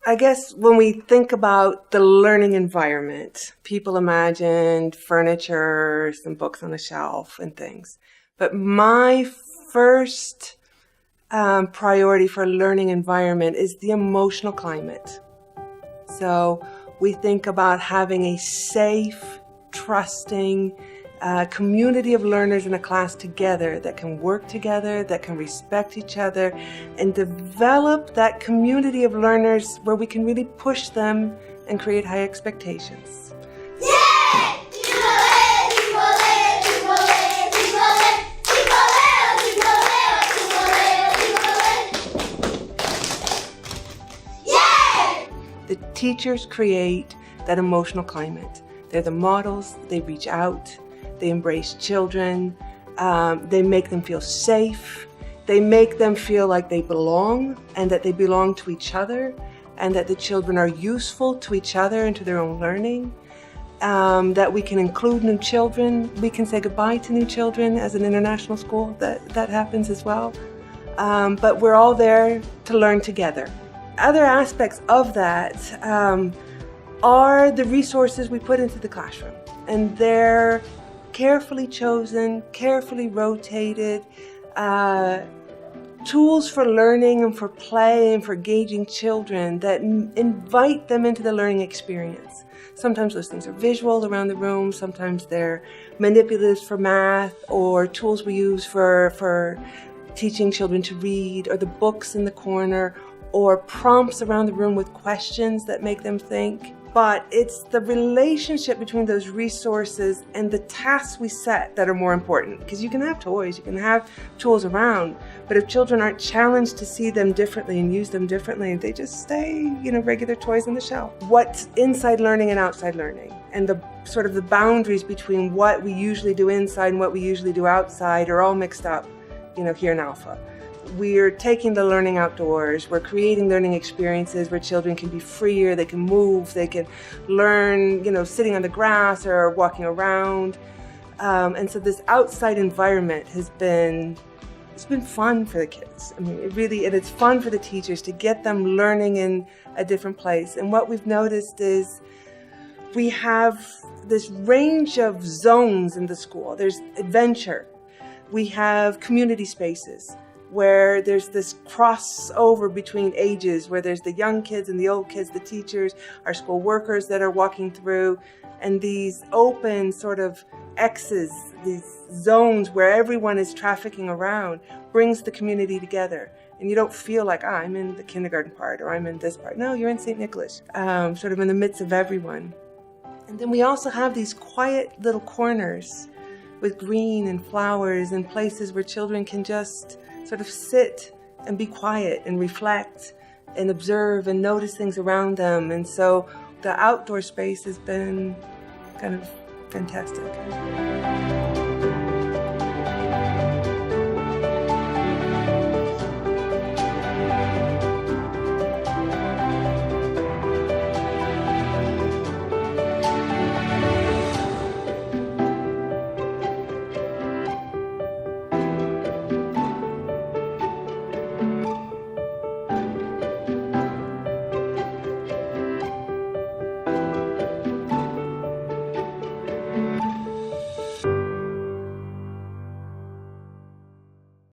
I guess when we think about the learning environment, people imagine furniture, some books on a shelf and things. But my first priority for learning environment is the emotional climate. So we think about having a safe, trusting community of learners in a class together that can work together, that can respect each other, and develop that community of learners where we can really push them and create high expectations. The teachers create that emotional climate. They're the models, they reach out, they embrace children, they make them feel safe, they make them feel like they belong and that they belong to each other and that the children are useful to each other and to their own learning, that we can include new children, we can say goodbye to new children as an international school, that happens as well, but we're all there to learn together. Other aspects of that are the resources we put into the classroom, and they're carefully chosen, carefully rotated, tools for learning and for play and for engaging children that invite them into the learning experience. Sometimes those things are visual around the room, sometimes they're manipulatives for math, or tools we use for teaching children to read, or the books in the corner, or prompts around the room with questions that make them think. But it's the relationship between those resources and the tasks we set that are more important. Because you can have toys, you can have tools around, but if children aren't challenged to see them differently and use them differently, they just stay, regular toys on the shelf. What's inside learning and outside learning, and the sort of the boundaries between what we usually do inside and what we usually do outside are all mixed up, here in Alpha. We're taking the learning outdoors, we're creating learning experiences where children can be freer, they can move, they can learn, sitting on the grass or walking around. And so this outside environment it's been fun for the kids. And it's fun for the teachers to get them learning in a different place. And what we've noticed is we have this range of zones in the school. There's adventure. We have community spaces where there's this crossover between ages, where there's the young kids and the old kids, the teachers, our school workers that are walking through, and these open sort of X's, these zones where everyone is trafficking around, brings the community together. And you don't feel like, I'm in the kindergarten part or I'm in this part. No, you're in St. Nicholas, sort of in the midst of everyone. And then we also have these quiet little corners with green and flowers and places where children can just sort of sit and be quiet and reflect and observe and notice things around them. And so the outdoor space has been kind of fantastic.